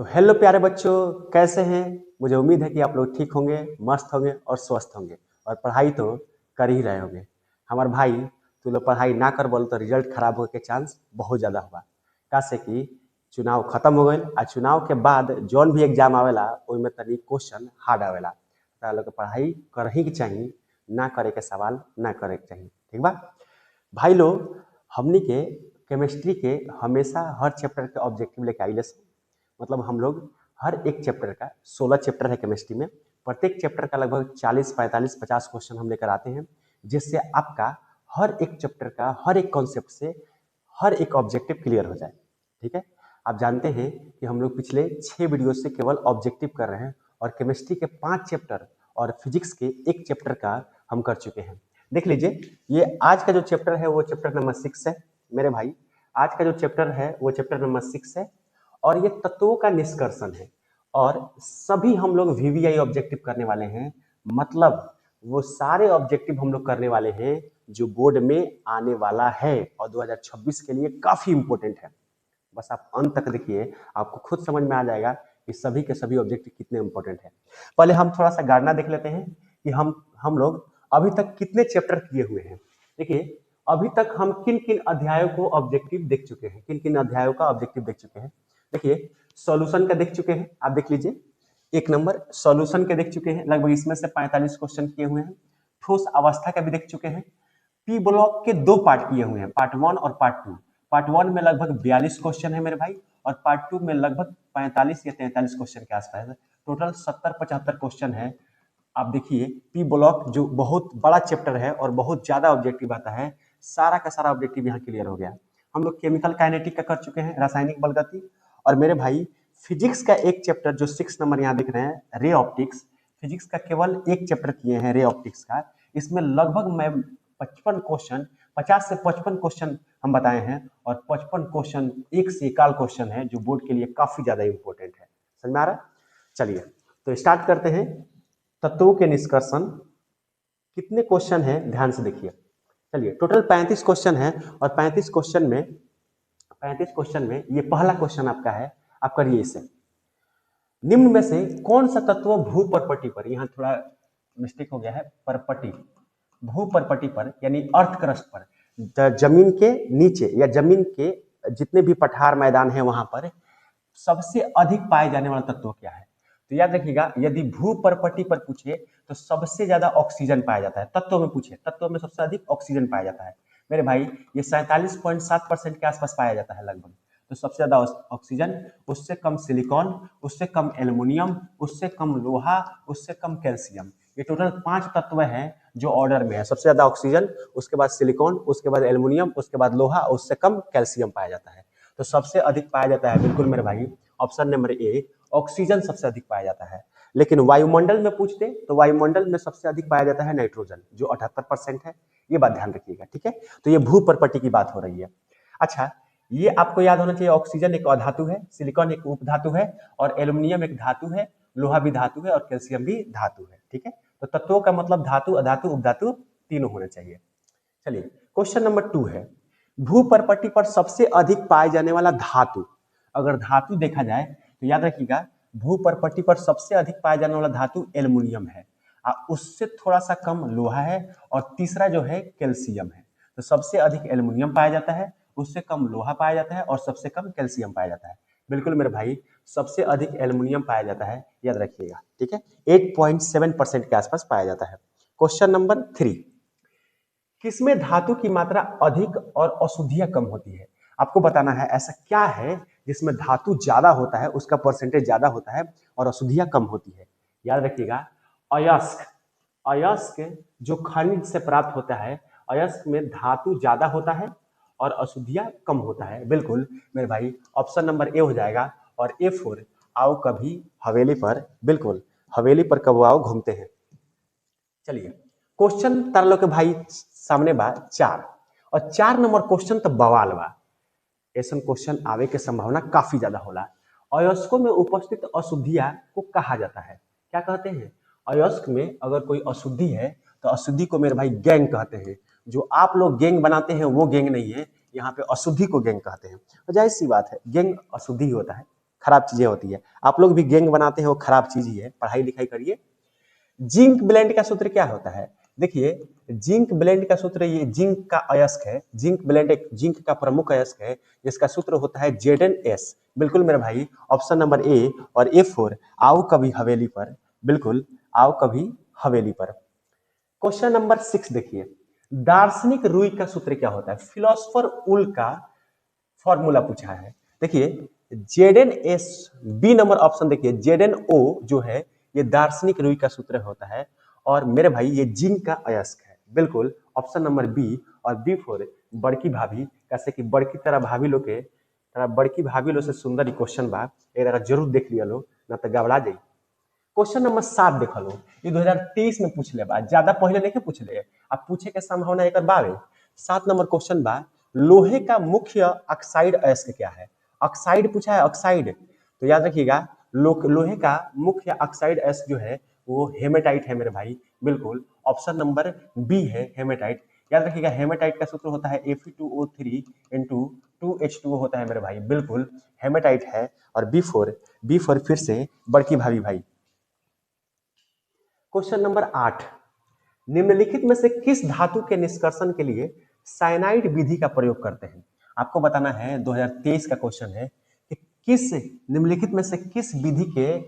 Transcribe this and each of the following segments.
तो हेलो प्यारे बच्चों, कैसे हैं। मुझे उम्मीद है कि आप लोग ठीक होंगे, मस्त होंगे और स्वस्थ होंगे और पढ़ाई तो कर ही रहे होंगे। हमारे भाई, तू लोग पढ़ाई ना कर बोल तो रिजल्ट खराब होने के चांस बहुत ज़्यादा हुआ। कैसे कि चुनाव खत्म हो गए आ चुनाव के बाद जौन भी एग्जाम आवेला ओइमे तनी क्वेश्चन हार्ड आवेला। तारा लोग के पढ़ाई कर ही के चाहिए, ना करे के सवाल ना करे के चाहिए। ठीक बा भाई लोग, हमनी के केमिस्ट्री के हमेशा हर चैप्टर के ऑब्जेक्टिव लेके आइले। मतलब हम लोग हर एक चैप्टर का 16 चैप्टर है केमिस्ट्री में। प्रत्येक चैप्टर का लगभग 40 45 50 क्वेश्चन हम लेकर आते हैं, जिससे आपका हर एक चैप्टर का हर एक कॉन्सेप्ट से हर एक ऑब्जेक्टिव क्लियर हो जाए। ठीक है, आप जानते हैं कि हम लोग पिछले 6 वीडियो से केवल ऑब्जेक्टिव कर रहे हैं और केमिस्ट्री के 5 चैप्टर और फिजिक्स के एक चैप्टर का हम कर चुके हैं। देख लीजिए, ये आज का जो चैप्टर है वो चैप्टर नंबर 6 है मेरे भाई। आज का जो चैप्टर है वो चैप्टर नंबर 6 है और ये तत्वों का निष्कर्षण है। और सभी हम लोग वीवीआई ऑब्जेक्टिव करने वाले हैं। मतलब वो सारे ऑब्जेक्टिव हम लोग करने वाले हैं जो बोर्ड में आने वाला है और 2026 के लिए काफी इंपॉर्टेंट है। बस आप अंत तक देखिए, आपको खुद समझ में आ जाएगा कि सभी के सभी ऑब्जेक्टिव कितने इंपॉर्टेंट है। पहले हम थोड़ा सा गाना देख लेते हैं कि हम लोग अभी तक कितने चैप्टर किए हुए हैं। देखिए, अभी तक हम किन किन अध्यायों को ऑब्जेक्टिव देख चुके हैं, किन किन अध्यायों का ऑब्जेक्टिव देख चुके हैं। देखिए, सॉल्यूशन का देख चुके हैं, आप देख लीजिए। 1 नंबर सॉल्यूशन के देख चुके हैं, लगभग इसमें से 45 क्वेश्चन किए हुए हैं। ठोस अवस्था का भी देख चुके हैं। पी ब्लॉक के 2 पार्ट किए हुए हैं, पार्ट 1 और पार्ट 2। पार्ट 1 में लगभग 42 क्वेश्चन है मेरे भाई, और पार्ट 2 में लगभग 45 या 43 क्वेश्चन के आसपास है। टोटल 70-75 क्वेश्चन है। आप देखिए, पी ब्लॉक जो बहुत बड़ा चैप्टर है और बहुत ज्यादा ऑब्जेक्टिव आता है, सारा का सारा ऑब्जेक्टिव यहाँ क्लियर हो गया। हम लोग केमिकल काइनेटिक का कर चुके हैं, रासायनिक बलगति। और मेरे भाई, फिजिक्स का एक चैप्टर जो 6 नंबर यहाँ दिख रहे हैं, रे ऑप्टिक्स। फिजिक्स का केवल एक चैप्टर किए हैं रे ऑप्टिक्स का। इसमें लगभग मैं 55 क्वेश्चन, 50 से 55 क्वेश्चन हम बताए हैं और 55 क्वेश्चन एक से एकाल क्वेश्चन है जो बोर्ड के लिए काफी ज्यादा इंपॉर्टेंट है। समझ में आ रहा? चलिए तो स्टार्ट करते हैं। तत्वों के निष्कर्षण कितने क्वेश्चन है, ध्यान से देखिए। चलिए, टोटल 35 क्वेश्चन है और 35 क्वेश्चन में ये पहला क्वेश्चन आपका है। आप करिए इसे। निम्न में से कौन सा तत्व भू परपटी पर, यहाँ थोड़ा मिस्टेक हो गया है, परपटी, भू परपटी पर यानी अर्थ क्रस्ट पर, जमीन के नीचे या जमीन के जितने भी पठार मैदान है वहां पर सबसे अधिक पाए जाने वाला तत्व क्या है। तो याद रखिएगा, यदि भू परपटी पर पूछे तो सबसे ज्यादा ऑक्सीजन पाया जाता है। तत्व में पूछे, तत्व में सबसे अधिक ऑक्सीजन पाया जाता है मेरे भाई। ये 47.7% के आसपास पाया जाता है लगभग। तो सबसे ज्यादा ऑक्सीजन, उससे कम सिलिकॉन, उससे कम एल्युमिनियम, उससे कम लोहा, उससे कम कैल्शियम। ये टोटल 5 तत्व हैं जो ऑर्डर में है। सबसे ज्यादा ऑक्सीजन, उसके बाद सिलिकॉन, उसके बाद एल्युमिनियम, उसके बाद लोहा, उससे कम कैल्शियम पाया जाता है। तो सबसे अधिक पाया जाता है बिल्कुल मेरे भाई ऑप्शन नंबर ए, ऑक्सीजन सबसे अधिक पाया जाता है। लेकिन वायुमंडल में पूछते तो वायुमंडल में सबसे अधिक पाया जाता है नाइट्रोजन, जो 78% है। ये बात ध्यान रखिएगा, ठीक है। तो ये भू परपटी की बात हो रही है। अच्छा, ये आपको याद होना चाहिए, ऑक्सीजन एक अधातु है, सिलिकॉन एक उपधातु है, और एल्युमिनियम एक धातु है, लोहा भी धातु है और कैल्शियम भी धातु है। ठीक है, तो तत्वों का मतलब धातु, अधातु, उपधातु तीनों होने चाहिए। चलिए, क्वेश्चन नंबर 2 है, भू परपटी पर सबसे अधिक पाए जाने वाला धातु। अगर धातु देखा जाए तो याद रखिएगा, भू परपटी पर सबसे अधिक पाया जाने वाला धातु एल्युमिनियम है, उससे थोड़ा सा कम लोहा है, और तीसरा जो है कैल्शियम है। तो सबसे अधिक एल्युमिनियम पाया जाता है, उससे कम लोहा पाया जाता है और सबसे कम कैल्शियम पाया जाता है। बिल्कुल मेरे भाई, सबसे अधिक एल्युमिनियम पाया जाता है, याद रखिएगा, ठीक है। 8.7% के आसपास पाया जाता है। क्वेश्चन नंबर 3, किसमें धातु की मात्रा अधिक और अशुद्धियां कम होती है। आपको बताना है ऐसा क्या है जिसमें धातु ज्यादा होता है, उसका परसेंटेज ज्यादा होता है और अशुद्धियां कम होती है। याद रखिएगा, अयस्क, अयस्क जो खनिज से प्राप्त होता है, अयस्क में धातु ज्यादा होता है और अशुद्धियां कम होता है। बिल्कुल मेरे भाई, ऑप्शन नंबर ए हो जाएगा। और A4, आओ कभी हवेली पर, बिल्कुल हवेली पर कब आओ घूमते हैं। चलिए, क्वेश्चन तार के भाई सामने बा 4, और 4 नंबर क्वेश्चन तो बवाल बा। ऐसा क्वेश्चन आवे के संभावना काफी ज्यादा होला। अयस्कों में उपस्थित अशुद्धियां को कहा जाता है, क्या कहते हैं। अयस्क में अगर कोई अशुद्धि है तो अशुद्धि को मेरे भाई गैंग कहते हैं। जो आप लोग गैंग बनाते हैं वो गैंग नहीं है, यहाँ पे अशुद्धि को गैंग कहते हैं। तो जाहिर सी बात है, गैंग अशुद्धि होता है। खराब चीजें होती है। आप लोग भी गैंग बनाते हैं, वो खराब चीज ही है। पढ़ाई लिखाई करिए। जिंक ब्लेंड का सूत्र क्या होता है? देखिए, जिंक ब्लेंड का सूत्र, ये जिंक का अयस्क है। जिंक ब्लेंड एक जिंक का प्रमुख अयस्क है, जिसका सूत्र होता है ZnS। बिल्कुल मेरे भाई, ऑप्शन नंबर ए और A4। आओ कभी हवेली पर, बिल्कुल आओ कभी हवेली पर। क्वेश्चन नंबर 6 देखिए, दार्शनिक रूई का सूत्र क्या होता है? फिलोसोफर उल का फॉर्मूला पूछा है। देखिए, ZnS, बी नंबर ऑप्शन देखिए, ZnO जो है ये दार्शनिक रूई का सूत्र होता है। और मेरे भाई ये जिंक का अयस्क है, बिल्कुल ऑप्शन नंबर बी। और B4 बड़की भाभी, कैसे कि बड़की तरह भाभी लोग के तरह बड़की भाभी लोग से सुंदर ही क्वेश्चन बा, एक जरूर देख लिया लो, ना तो गबड़ा जाई। क्वेश्चन नंबर 7 देख लो, ये 2023 में पूछ ले बा, ज्यादा पहले नहीं पूछ ले, अब पूछे के संभावना एक बावे। 7 नंबर क्वेश्चन बा, लोहे का मुख्य ऑक्साइड अयस्क क्या है? ऑक्साइड पूछा है, ऑक्साइड, तो याद रखिएगा लोहे का मुख्य ऑक्साइड अयस्क जो है वो हेमेटाइट है मेरे भाई, बिल्कुल ऑप्शन नंबर बी है हेमेटाइट। याद रखिएगा, हेमेटाइट का सूत्र होता है Fe2O3 इंटू 2H2O होता है मेरे भाई, बिल्कुल हेमेटाइट है। और B4 फिर से बड़की भाभी भाई। क्वेश्चन नंबर 8, निम्नलिखित में से किस धातु के निष्कर्षण के लिए साइनाइड विधि का प्रयोग करते हैं? आपको बताना है, 2023 का क्वेश्चन है कि किस निम्नलिखित में से किस विधि के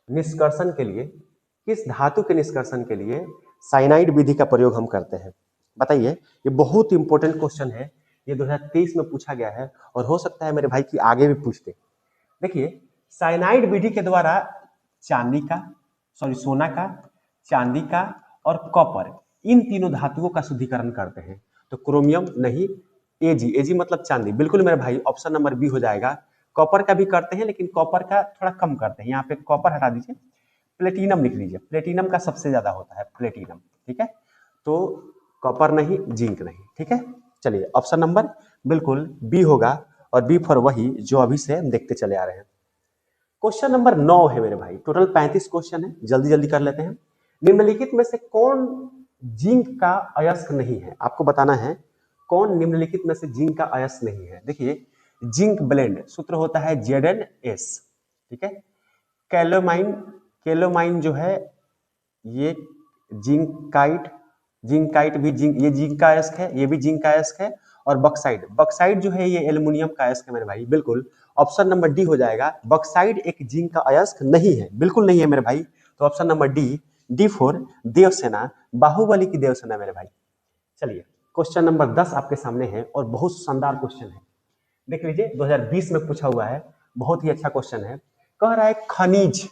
निष्कर्षण के लिए, किस धातु के निष्कर्षण के लिए साइनाइड विधि का प्रयोग हम करते हैं? बताइए, ये बहुत इंपॉर्टेंट क्वेश्चन है, ये 2023 में पूछा गया है और हो सकता है मेरे भाई कि आगे भी पूछते। देखिए, साइनाइड विधि के द्वारा सोना का, चांदी का और कॉपर, इन तीनों धातुओं का शुद्धिकरण करते हैं। तो क्रोमियम नहीं, एजी मतलब चांदी, बिल्कुल मेरे भाई ऑप्शन नंबर बी हो जाएगा। कॉपर का भी करते हैं, लेकिन कॉपर का थोड़ा कम करते हैं, यहाँ पे कॉपर हटा दीजिए, प्लेटिनम लिख लीजिए, प्लेटिनम का सबसे ज्यादा होता है प्लेटिनम, ठीक है। तो कॉपर नहीं, जिंक नहीं, ठीक है। चलिए, ऑप्शन नंबर बिल्कुल बी होगा, और बी फॉर वही जो अभी से हम देखते चले आ रहे हैं। क्वेश्चन नंबर 9 है मेरे भाई, टोटल 35 क्वेश्चन है, जल्दी जल्दी कर लेते हैं। निम्नलिखित में से कौन जिंक का अयस्क नहीं है? आपको बताना है कौन निम्नलिखित में से जिंक का अयस्क नहीं है। देखिए, जिंक ब्लेंड सूत्र होता है ZnS, ठीक है। कैलोमाइन जो है ये जिंकाइट भी जिंक, ये जिंक का अयस्क है, ये भी जिंक का अयस्क है। और बक्साइड जो है ये एल्युमिनियम का अयस्क है मेरे भाई, बिल्कुल ऑप्शन नंबर डी हो जाएगा। बक्साइड एक जिंक का अयस्क नहीं है, बिल्कुल नहीं है मेरे भाई, तो option number D4 Devasena, Baahubali की देवसेना मेरे भाई। चलिए, क्वेश्चन नंबर 10 आपके सामने है और बहुत शानदार क्वेश्चन है, देख लीजिए, 2020 में पूछा हुआ है, बहुत ही अच्छा क्वेश्चन है। कह रहा है खनिज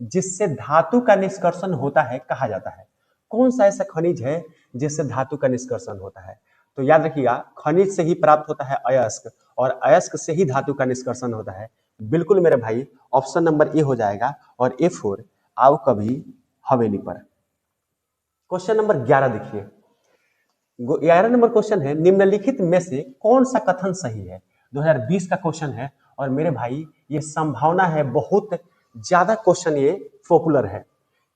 जिससे धातु का निष्कर्षण होता है कहा जाता है। कौन सा ऐसा खनिज है जिससे धातु का निष्कर्षण होता है? तो याद रखिएगा, खनिज से ही प्राप्त होता है अयस्क, और अयस्क से ही धातु का निष्कर्षण होता है, बिल्कुल मेरे भाई ऑप्शन नंबर ए हो जाएगा। और A4 आओ कभी हवेली पर। क्वेश्चन नंबर 11 देखिए, 11 नंबर क्वेश्चन है, निम्नलिखित में से कौन सा कथन सही है? 2020 का क्वेश्चन है, और मेरे भाई ये संभावना है बहुत ज्यादा क्वेश्चन ये पॉपुलर है।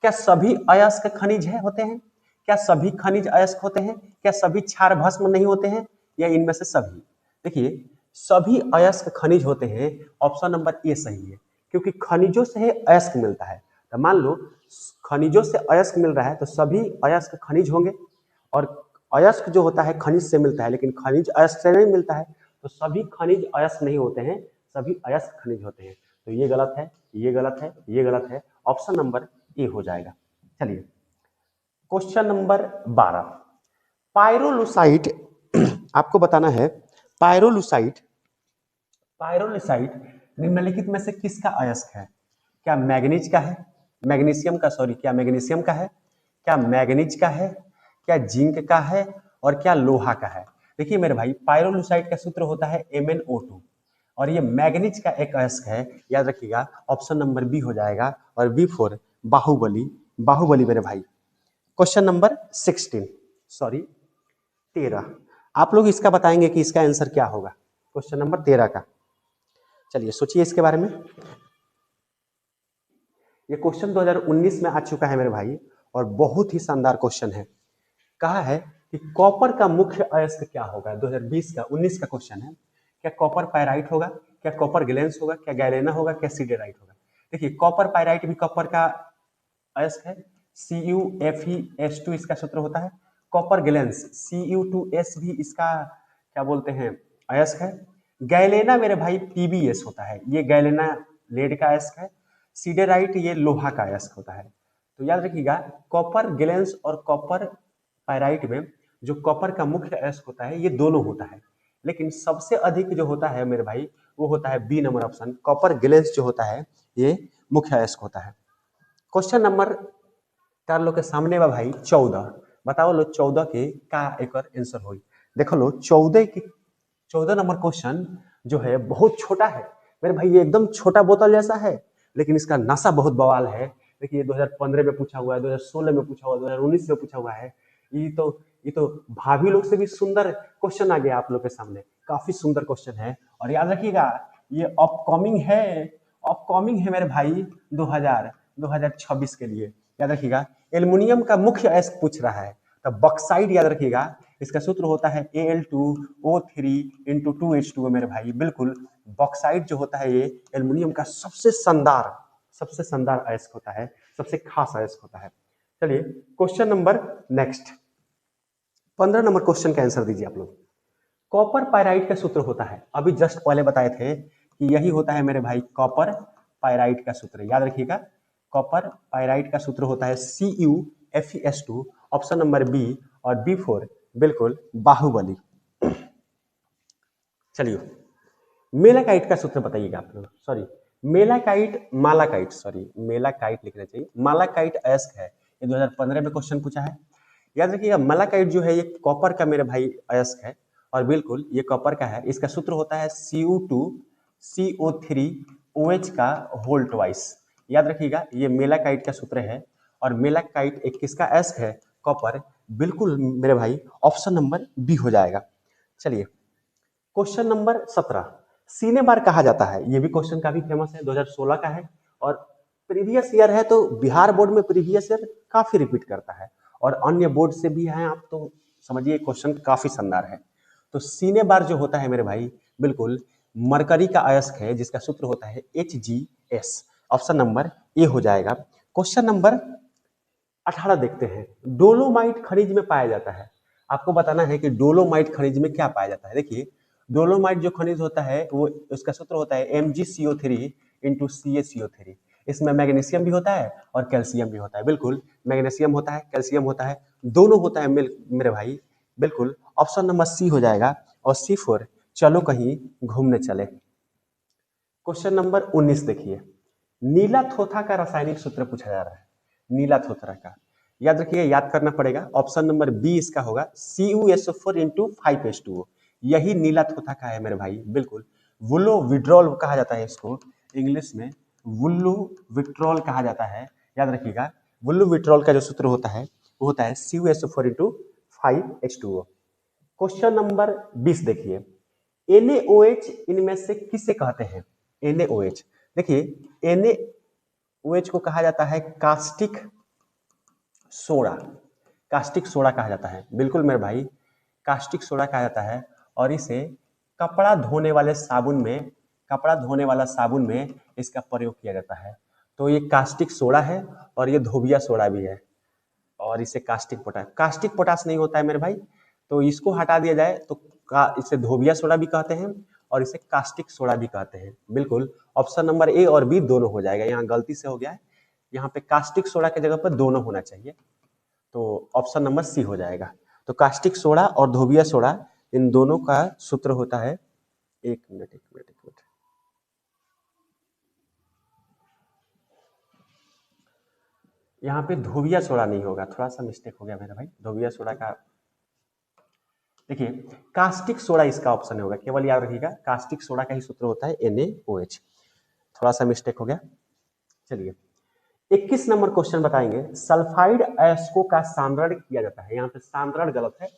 क्या सभी अयस्क खनिज है होते हैं? क्या सभी खनिज अयस्क होते हैं? क्या सभी क्षार भस्म नहीं होते हैं? या इनमें से सभी? देखिए, सभी अयस्क खनिज होते हैं, ऑप्शन नंबर ए सही है, क्योंकि खनिजों से अयस्क मिलता है। तो मान लो खनिजों से अयस्क मिल रहा है, तो सभी अयस्क खनिज होंगे। और अयस्क जो होता है खनिज से मिलता है, लेकिन खनिज अयस्क से नहीं मिलता है, तो सभी खनिज अयस्क नहीं होते हैं, सभी अयस्क खनिज होते हैं। तो ये गलत है, ये गलत है, ये गलत है, ऑप्शन नंबर ए हो जाएगा। चलिए, क्वेश्चन नंबर 12, पायरोलुसाइट आपको बताना है, पायरोलुसाइट निम्नलिखित में से किसका अयस्क है? क्या मैग्नीज का है, मैग्नीशियम का, सॉरी, क्या मैग्नीशियम का है, क्या मैग्नीज का है, क्या जिंक का है, और क्या लोहा का है? देखिए मेरे भाई, पायरोलुसाइट का सूत्र होता है MnO2, और ये मैग्नीज का एक अयस्क है, याद रखिएगा ऑप्शन नंबर बी हो जाएगा। और B4 बाहुबली मेरे भाई। क्वेश्चन नंबर 13, आप लोग इसका बताएंगे कि इसका आंसर क्या होगा, क्वेश्चन नंबर 13 का। चलिए सोचिए इसके बारे में। ये क्वेश्चन 2019 में आ चुका है मेरे भाई, और बहुत ही शानदार क्वेश्चन है। कहा है कि कॉपर का मुख्य अयस्क क्या होगा? 2020 का 19 का क्वेश्चन है। क्या कॉपर पायराइट होगा, क्या कॉपर ग्लैंस होगा, क्या गैलेना होगा, क्या सिडेराइट होगा। देखिए कॉपर पायराइट भी कॉपर का अयस्क है, CuFeS2 इसका सूत्र होता है। कॉपर ग्लैंस Cu2S भी इसका क्या बोलते हैं अयस्क है। गैलेना मेरे भाई PbS होता है, ये गैलेना लेड का अयस्क है। सिडेराइट ये लोहा का अयस्क होता है। तो याद रखिएगा कॉपर ग्लैंस और कॉपर पायराइट में जो कॉपर का मुख्य अयस्क होता है ये दोनों होता है, लेकिन सबसे अधिक जो होता है मेरे भाई वो होता है B number option, copper glance जो होता है ये मुख्य अयस्क होता है। क्वेश्चन नंबर तार लो के सामने बा भाई 14, बताओ लो 14 के का एक आंसर होई। देखो लो 14 नंबर क्वेश्चन जो है बहुत छोटा है मेरे भाई, ये एकदम छोटा बोतल जैसा है, लेकिन इसका नशा बहुत बवाल है। देखिए 2015 में पूछा हुआ है, 2016 में पूछा हुआ है, 2019 में पूछा हुआ है। ये तो भाभी लोग से भी सुंदर क्वेश्चन आ गया आप लोग के सामने, काफी सुंदर क्वेश्चन है। और याद रखिएगा ये अपकमिंग है मेरे भाई 2026 के लिए। याद रखिएगा एल्युमिनियम का मुख्य अयस्क पूछ रहा है, तो बॉक्साइट याद रखिएगा इसका सूत्र होता है Al2O3 × 2H2O मेरे भाई। बिल्कुल बॉक्साइट जो होता है ये एल्युमिनियम का सबसे शानदार अयस्क होता है, सबसे खास अयस्क होता है। चलिए question number next 15 number question का आंसर दीजिए आप लोग। कॉपर पायराइट का सूत्र होता है, अभी जस्ट पहले बताए थे कि यही होता है मेरे भाई कॉपर पायराइट का सूत्र। याद रखिएगा कॉपर पायराइट का सूत्र होता है CuFeS2, ऑप्शन नंबर बी और B4 बिल्कुल बाहुबली। चलिए मेलाकाइट का सूत्र बताइएगा आप लोग, मेलाकाइट लिखना चाहिए, मालाकाइट अयस्क है, ये 2015 में क्वेश्चन पूछा है। याद रखिएगा मालाकाइट जो है ये कॉपर का मेरे भाई अयस्क है, और बिल्कुल ये कॉपर का है। इसका सूत्र होता है Cu2CO3OH का होल ट्वाइस। याद रखिएगा ये मेलाकाइट का सूत्र है, और मेलाकाइट एक किसका अयस्क है, कॉपर। बिल्कुल मेरे भाई ऑप्शन नंबर बी हो जाएगा। चलिए क्वेश्चन नंबर 17 सीने बार कहा जाता है, ये भी क्वेश्चन काफी फेमस है, 2016 का है, और प्रीवियस ईयर है, तो बिहार बोर्ड में प्रीवियस ईयर काफी रिपीट करता है, और अन्य बोर्ड से भी है, आप तो समझिए क्वेश्चन काफी शानदार है। तो सीने बार जो होता है मेरे भाई बिल्कुल मरकरी का अयस्क है, जिसका सूत्र होता है HgS, ऑप्शन नंबर ए हो जाएगा। क्वेश्चन नंबर 18 देखते हैं, डोलोमाइट खनिज में पाया जाता है। आपको बताना है कि डोलोमाइट खनिज में क्या पाया जाता है। देखिए डोलोमाइट जो खनिज होता है वो उसका सूत्र होता है MgCO3 × CaCO3। इसमें मैग्नीशियम भी होता है और कैल्शियम भी होता है। बिल्कुल मैग्नीशियम होता है, कैल्शियम होता है, दोनों होता है मेरे भाई। बिल्कुल ऑप्शन नंबर सी हो जाएगा। और C4 चलो कहीं घूमने चले। क्वेश्चन नंबर 19 देखिए, नीला थोथा का रासायनिक सूत्र पूछा जा रहा है, नीला थोथा का। याद रखिए, याद करना पड़ेगा, ऑप्शन नंबर बी इसका होगा CuSO4 × 5H2O। यही नीला थोथा का है मेरे भाई। बिल्कुल वुलो विड्रॉल कहा जाता है इसको, इंग्लिश में वुल्लू विट्रॉल कहा जाता है। याद रखिएगा वुल्लू विट्रॉल का जो सूत्र होता है वो होता है CuSO4 × 5H2O। क्वेश्चन नंबर 20 देखिए, NaOH इनमें से किसे कहते हैं। NaOH देखिए NaOH को कहा जाता है कास्टिक सोडा, कास्टिक सोडा कहा जाता है। बिल्कुल मेरे भाई कास्टिक सोडा कहा जाता है, और इसे कपड़ा धोने वाले साबुन में इसका प्रयोग किया जाता है। तो ये कास्टिक सोडा है, और ये धोबिया सोडा भी है, और इसे कास्टिक पोटास नहीं होता है मेरे भाई, तो इसको हटा दिया जाए तो इसे धोबिया सोडा भी कहते हैं, और इसे कास्टिक सोडा भी कहते हैं। बिल्कुल ऑप्शन नंबर ए और बी दोनों हो जाएगा, यहाँ गलती से हो गया है, यहाँ पे कास्टिक सोडा के जगह पर दोनों होना चाहिए, तो ऑप्शन नंबर सी हो जाएगा। तो कास्टिक सोडा और धोबिया सोडा इन दोनों का सूत्र होता है, एक मिनट यहाँ पे धोबिया सोडा नहीं होगा, थोड़ा सा मिस्टेक हो गया मेरा भाई, धोबिया सोडा का देखिए कास्टिक सोडा इसका ऑप्शन होगा, केवल याद रखिएगा कास्टिक सोडा का ही सूत्र होता है NaOH, थोड़ा सा मिस्टेक हो गया। चलिए 21 नंबर क्वेश्चन बताएंगे, सल्फाइड अयस्कों का सांद्रण किया जाता है। यहाँ पे सांद्रण गलत है,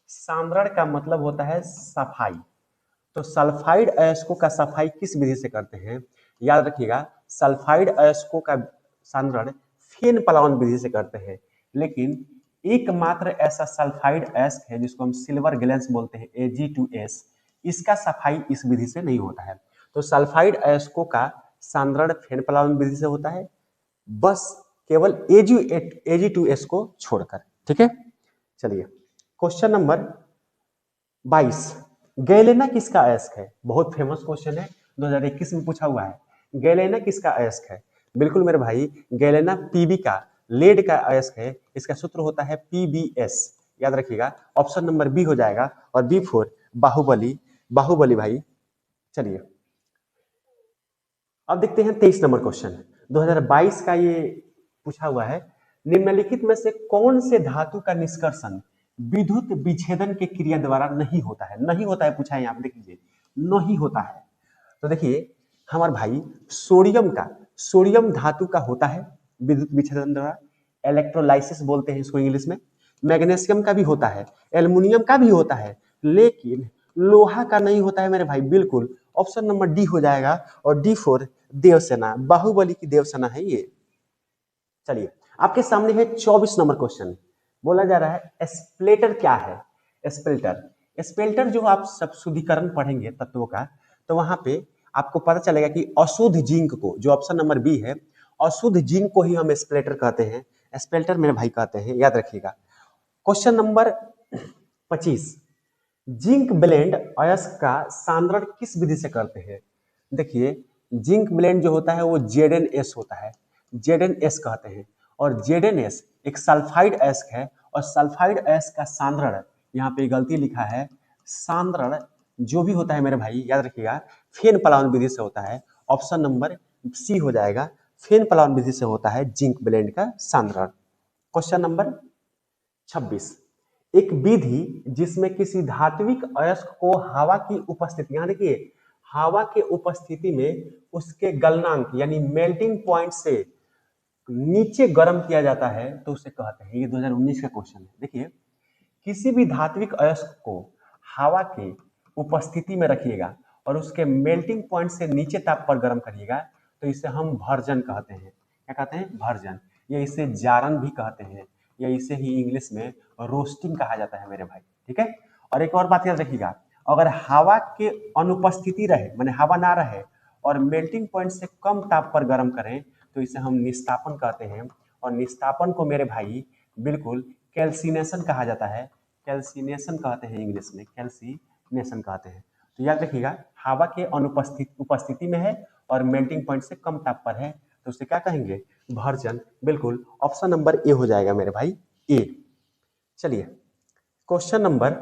सांद्रण का मतलब होता है सफाई। तो सल्फाइड अयस्कों का सफाई किस विधि से करते हैं। याद रखिएगा सल्फाइड अयस्कों का सांद्रण फेन पलावन विधि से करते हैं, लेकिन एकमात्र ऐसा सल्फाइड अयस्क है जिसको हम सिल्वर ग्लैंस बोलते हैं Ag2S, इसका सफाई इस विधि से नहीं होता है। तो सल्फाइड अयस्कों का सांद्रण फेनपलावन विधि से होता है, बस केवल Ag2S को छोड़कर। ठीक है, चलिए क्वेश्चन नंबर 22, गैलेना किसका अयस्क है? बहुत फेमस क्वेश्चन है, 2021 में पूछा हुआ है। गैलेना किसका अयस्क है? बिल्कुल मेरे भाई, गैलेना पीबी का, लेड का अयस्क है। इसका सूत्र होता है PbS, याद रखिएगा। ऑप्शन नंबर बी हो जाएगा। और B4 बाहुबली, बाहुबली भाई। चलिए अब देखते हैं 23 नंबर क्वेश्चन, 2022 का ये पूछा हुआ है। निम्नलिखित में से कौन से धातु का निष्कर्षण विद्युत विच्छेदन के क्रिया द्वारा नहीं होता है? नहीं होता है पूछा है, आप देख लीजिए, नहीं होता है। तो देखिए हमारे भाई, सोडियम का, सोडियम धातु का होता है विद्युत विच्छेदन द्वारा, इलेक्ट्रोलाइसिस बोलते हैं इसको इंग्लिश में। मैग्नीशियम का भी होता है, एल्युमिनियम का भी होता है, लेकिन लोहा का नहीं होता है मेरे भाई। बिल्कुल ऑप्शन नंबर डी हो जाएगा। और D4 देवसेना, बाहुबली की देवसेना है ये। चलिए आपके सामने है 24 नंबर क्वेश्चन। बोला जा रहा है स्प्लेटर क्या है? स्प्लेटर, स्प्लेटर जो आप सब शुद्धिकरण पढ़ेंगे तत्वों का, तो वहां पे आपको पता चलेगा कि अशुद्ध जिंक को, जो ऑप्शन नंबर बी है, अशुद्ध जिंक को ही हम स्प्लेटर कहते हैं, स्प्लेटर मेरे भाई कहते हैं, याद रखिएगा। क्वेश्चन नंबर 25, जिंक ब्लेंड अयस्क का सांद्रण किस विधि से करते हैं? देखिए जिंक ब्लेंड जो होता है वो ZnS होता है, ZnS कहते हैं। और ZnS एक सल्फाइड अयस्क है, और सल्फाइड अयस्क का सांद्रण, यहाँ पे गलती लिखा है, सांद्रण जो भी होता है मेरे भाई याद रखिएगा, फेन पलावन विधि से होता है। ऑप्शन नंबर सी हो जाएगा, फेन पलावन विधि से होता है जिंक ब्लेंड का सांद्रण। क्वेश्चन नंबर 26, एक विधि जिसमें किसी धात्विक अयस्क को हवा की उपस्थिति, यहाँ देखिए हवा के उपस्थिति में उसके गलनांक यानी मेल्टिंग पॉइंट से नीचे गर्म किया जाता है, तो उसे कहते हैं, ये 2019 का क्वेश्चन है। देखिए किसी भी धात्विक अयस्क को हवा के उपस्थिति में रखिएगा और उसके मेल्टिंग पॉइंट से नीचे ताप पर गर्म करिएगा, तो इसे हम भर्जन कहते हैं। क्या कहते हैं? भर्जन। या इसे जारन भी कहते हैं, या इसे ही इंग्लिश में रोस्टिंग कहा जाता है मेरे भाई। ठीक है, और एक और बात याद रखिएगा, अगर हवा के अनुपस्थिति रहे, माने हवा ना रहे, और मेल्टिंग पॉइंट से कम ताप पर गर्म करें, तो इसे हम निस्तापन कहते हैं। और निस्तापन को मेरे भाई बिल्कुल कैल्सिनेशन कहा जाता है, कैल्सिनेशन कहते हैं इंग्लिश में, कैल्सिनेशन कहते हैं। तो याद रखिएगा, हवा के उपस्थिति में है और मेल्टिंग पॉइंट से कम ताप पर है, तो उसे क्या कहेंगे? भर्जन। बिल्कुल ऑप्शन नंबर ए हो जाएगा मेरे भाई, ए। चलिए क्वेश्चन नंबर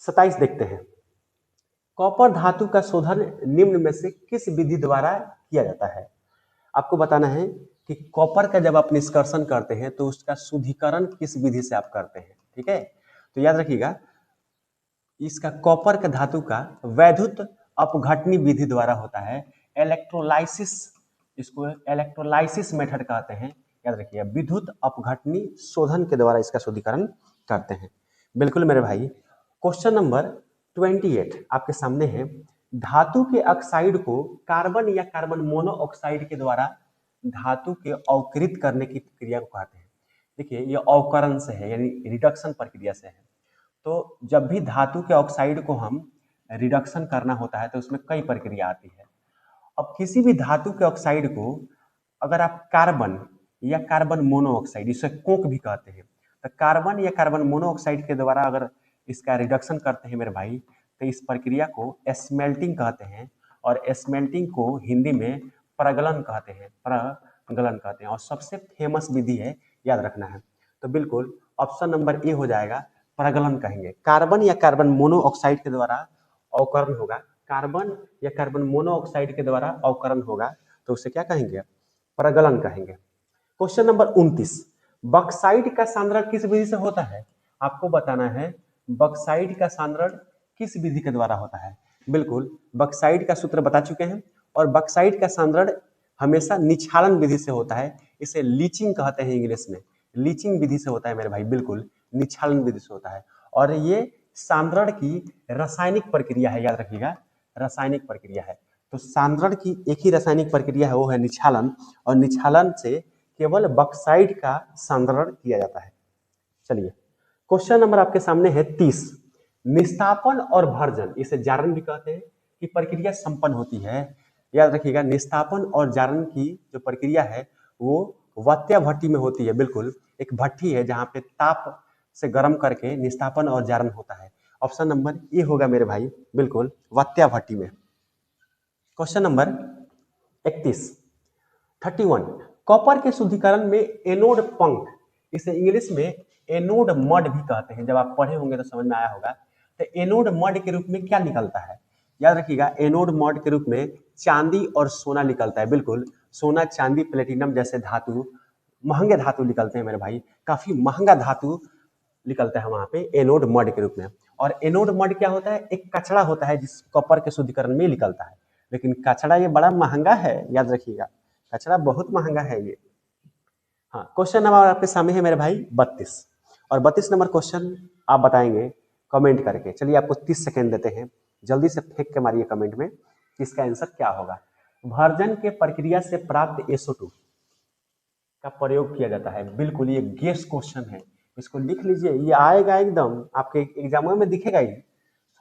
27 देखते हैं। कॉपर धातु का शोधन निम्न में से किस विधि द्वारा किया जाता है? आपको बताना है कि कॉपर का जब आप निष्कर्षण करते हैं तो उसका शुद्धिकरण किस विधि से आप करते हैं। ठीक है, तो याद रखिएगा, इसका कॉपर का धातु का वैद्युत अपघटनी विधि द्वारा होता है, इलेक्ट्रोलाइसिस, इसको इलेक्ट्रोलाइसिस मेथड कहते हैं। याद रखिए, विद्युत अपघटनी शोधन के द्वारा इसका शुद्धिकरण करते हैं। बिल्कुल मेरे भाई। क्वेश्चन नंबर 28 आपके सामने है। धातु के ऑक्साइड को कार्बन या कार्बन मोनोऑक्साइड के द्वारा धातु के अवकृत करने की क्रिया को कहते हैं। देखिए ये अवकरण से है, यानी रिडक्शन प्रक्रिया से है। तो जब भी धातु के ऑक्साइड को हम रिडक्शन करना होता है तो उसमें कई प्रक्रिया आती है। अब किसी भी धातु के ऑक्साइड को अगर आप कार्बन या कार्बन मोनोऑक्साइड, इसे कोक भी कहते हैं, तो कार्बन या कार्बन मोनोऑक्साइड के द्वारा अगर इसका रिडक्शन करते हैं मेरे भाई, तो इस प्रक्रिया को स्मेल्टिंग कहते हैं। और स्मेल्टिंग को हिंदी में प्रगलन कहते हैं, प्रगलन कहते हैं। और सबसे फेमस विधि है, याद रखना है। तो बिल्कुल ऑप्शन नंबर ए हो जाएगा, प्रगलन कहेंगे। कार्बन या कार्बन मोनोऑक्साइड के द्वारा अवकरण होगा, कार्बन या कार्बन मोनोऑक्साइड के द्वारा अवकरण होगा, तो उसे क्या कहेंगे? प्रगलन कहेंगे। क्वेश्चन नंबर 29, बॉक्साइट का सांद्रण किस विधि से होता है? आपको बताना है बॉक्साइट का सांद्रण किस विधि के द्वारा होता है। बिल्कुल बॉक्साइट का सूत्र बता चुके हैं, और बॉक्साइट का सांद्रण हमेशा निछालन विधि से होता है। इसे लीचिंग कहते हैं इंग्लिश में, लीचिंग विधि से होता है मेरे भाई। बिल्कुल निछालन विधि से होता है। और ये सांद्रण की रासायनिक प्रक्रिया है, याद रखिएगा, रासायनिक प्रक्रिया है। तो सांद्रण की एक ही रासायनिक प्रक्रिया है, वो है निछालन। और निछालन से केवल बॉक्साइट का सांद्रण किया जाता है। चलिए क्वेश्चन नंबर आपके सामने है 30, निस्तापन और भर्जन, इसे जारन भी कहते हैं, की प्रक्रिया संपन्न होती है? याद रखिएगा, निस्तापन और जारण की जो प्रक्रिया है वो वात्या भट्टी में होती है। बिल्कुल, एक भट्टी है जहाँ पे ताप से गर्म करके निस्तापन और जारण होता है। ऑप्शन नंबर ए होगा मेरे भाई, बिल्कुल वात्या भट्टी में। क्वेश्चन नंबर 31 कॉपर के शुद्धिकरण में एनोड पंख, इसे इंग्लिश में एनोड मड भी कहते हैं, जब आप पढ़े होंगे तो समझ में आया होगा। तो एनोड मड के रूप में क्या निकलता है? याद रखिएगा, एनोड मड के रूप में चांदी और सोना निकलता है। बिल्कुल, सोना, चांदी, प्लेटिनम जैसे धातु, महंगे धातु निकलते हैं मेरे भाई, काफी महंगा धातु निकलता है वहां पे एनोड मड के रूप में। और एनोड मड क्या होता है? एक कचड़ा होता है जिस कॉपर के शुद्धिकरण में निकलता है, लेकिन कचड़ा ये बड़ा महंगा है, याद रखिएगा, कचरा बहुत महंगा है ये। हाँ, क्वेश्चन नंबर आपके सामने है मेरे भाई 32, और 32 नंबर क्वेश्चन आप बताएंगे कमेंट करके। चलिए आपको 30 सेकेंड देते हैं, जल्दी से फेंक के मारिए कमेंट में कि इसका आंसर क्या होगा। भर्जन के प्रक्रिया से प्राप्त SO2 का प्रयोग किया जाता है। बिल्कुल, ये गेस क्वेश्चन है, इसको लिख लीजिए, ये आएगा एकदम आपके एग्जामों में दिखेगा ही,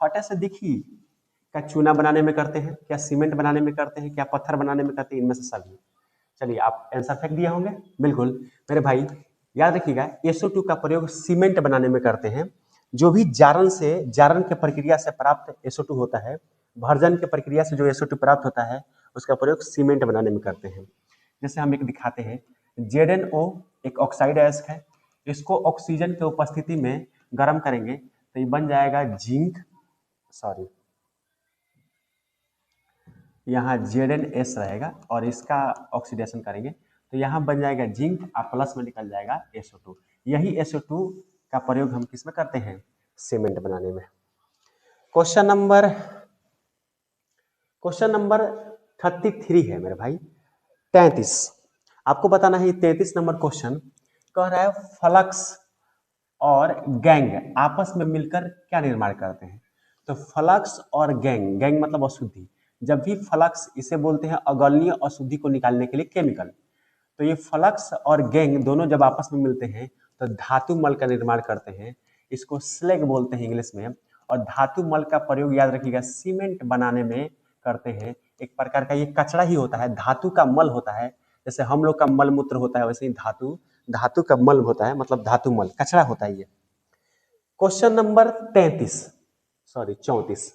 छोटे से दिखिए। क्या चूना बनाने में करते हैं, क्या सीमेंट बनाने में करते हैं, क्या पत्थर बनाने में करते हैं, इनमें से सभी। चलिए आप आंसर फेंक दिए होंगे। बिल्कुल मेरे भाई, याद रखिएगा, SO2 का प्रयोग सीमेंट बनाने में करते हैं। जो भी जारण के प्रक्रिया से प्राप्त SO2 होता है, भर्जन के प्रक्रिया से जो SO2 प्राप्त होता है, उसका प्रयोग सीमेंट बनाने में करते हैं। जैसे हम एक दिखाते हैं, ZnO एक ऑक्साइड अयस्क है, इसको ऑक्सीजन के उपस्थिति में गर्म करेंगे तो ये बन जाएगा जिंक, सॉरी यहाँ ZnS रहेगा, और इसका ऑक्सीडेशन करेंगे तो यहाँ बन जाएगा जिंक, और प्लस में निकल जाएगा SO2। यही SO2 का प्रयोग हम किस में करते हैं? सीमेंट बनाने में। क्वेश्चन नंबर 33 है मेरे भाई, 33। आपको बताना है 33 नंबर क्वेश्चन कह रहा है फ्लक्स और गैंग आपस में मिलकर क्या निर्माण करते हैं? तो फ्लक्स और गैंग मतलब अशुद्धि। जब भी फ्लक्स, इसे बोलते हैं अगलनीय अशुद्धि को निकालने के लिए केमिकल। तो ये फ्लक्स और गैंग दोनों जब आपस में मिलते हैं तो धातु मल का निर्माण करते हैं, इसको स्लैग बोलते हैं इंग्लिश में। और धातु मल का प्रयोग याद रखिएगा सीमेंट बनाने में करते हैं। एक प्रकार का ये कचरा ही होता है, धातु का मल होता है, जैसे हम लोग का मल मूत्र होता है वैसे ही धातु का मल होता है, मतलब धातु मल कचरा होता है ये। क्वेश्चन नंबर 34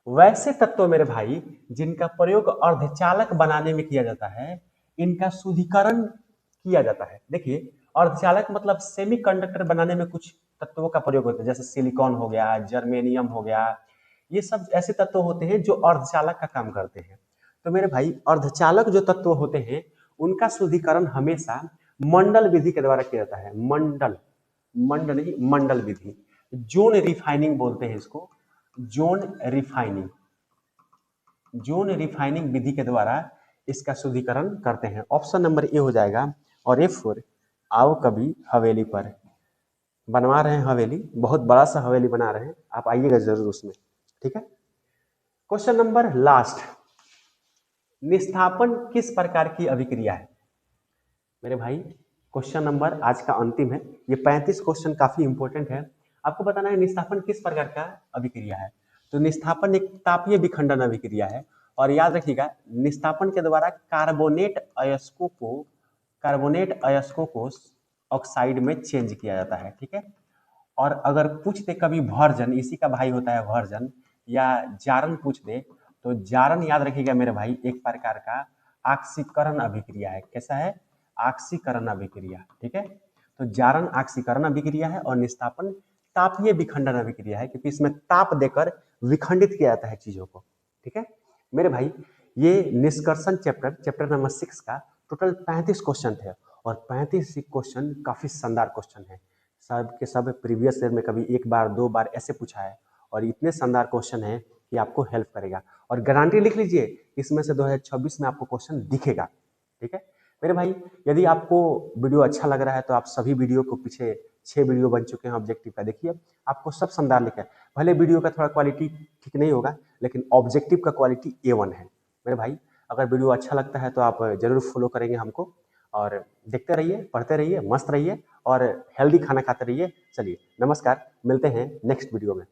वैसे तत्व मेरे भाई जिनका प्रयोग अर्धचालक बनाने में किया जाता है, इनका शुद्धिकरण किया जाता है। देखिए, अर्धचालक मतलब सेमीकंडक्टर बनाने में कुछ तत्वों का प्रयोग होता है, जैसे सिलिकॉन हो गया, जर्मेनियम हो गया, ये सब ऐसे तत्व होते हैं जो अर्धचालक का काम करते हैं। तो मेरे भाई, अर्धचालक जो तत्व होते हैं उनका शुद्धिकरण हमेशा मंडल विधि के द्वारा किया जाता है। मंडल विधि, जोन रिफाइनिंग बोलते हैं इसको, जोन रिफाइनिंग विधि के द्वारा इसका शुद्धिकरण करते हैं। ऑप्शन नंबर ए हो जाएगा। और F4 आओ कभी हवेली पर, बनवा रहे हैं हवेली, बहुत बड़ा सा हवेली बना रहे हैं, आप आइएगा जरूर उसमें, ठीक है। क्वेश्चन नंबर लास्ट, निस्थापन किस प्रकार की अभिक्रिया है? मेरे भाई, क्वेश्चन नंबर आज का अंतिम है, ये 35 क्वेश्चन काफी इंपॉर्टेंट है। आपको बताना है निस्थापन किस प्रकार का अभिक्रिया है। तो निस्थापन एक तापीय विखंडन अभिक्रिया है, और याद रखिएगा निस्थापन के द्वारा कार्बोनेट अयस्कों को ऑक्साइड में चेंज किया जाता है, ठीक है। और अगर पूछ दे कभी भर्जन, इसी का भाई होता है भर्जन, या जारण पूछ दे, तो जारण याद रखिएगा मेरे भाई एक प्रकार का ऑक्सीकरण अभिक्रिया है। कैसा है? ऑक्सीकरण अभिक्रिया, ठीक है। तो जारण ऑक्सीकरण अभिक्रिया है, और निस्थापन तापीय विखंडन अभिक्रिया है, क्योंकि इसमें ताप देकर विखंडित किया जाता है चीजों को, ठीक है मेरे भाई। ये निष्कर्षण चैप्टर नंबर 6 का टोटल 35 क्वेश्चन थे, और 35 क्वेश्चन काफी शानदार क्वेश्चन है। सब के सब प्रीवियस ईयर में कभी एक बार दो बार ऐसे पूछा है, और इतने शानदार क्वेश्चन है कि आपको हेल्प करेगा। और गारंटी लिख लीजिए, इसमें से 2026 में आपको क्वेश्चन दिखेगा, ठीक है मेरे भाई। यदि आपको वीडियो अच्छा लग रहा है तो आप सभी वीडियो को, पीछे 6 वीडियो बन चुके हैं ऑब्जेक्टिव का, देखिए आपको सब शानदार लिखा है। भले वीडियो का थोड़ा क्वालिटी ठीक नहीं होगा, लेकिन ऑब्जेक्टिव का क्वालिटी A1 है मेरे भाई। अगर वीडियो अच्छा लगता है तो आप जरूर फॉलो करेंगे हमको, और देखते रहिए, पढ़ते रहिए, मस्त रहिए, और हेल्दी खाना खाते रहिए। चलिए नमस्कार, मिलते हैं नेक्स्ट वीडियो में।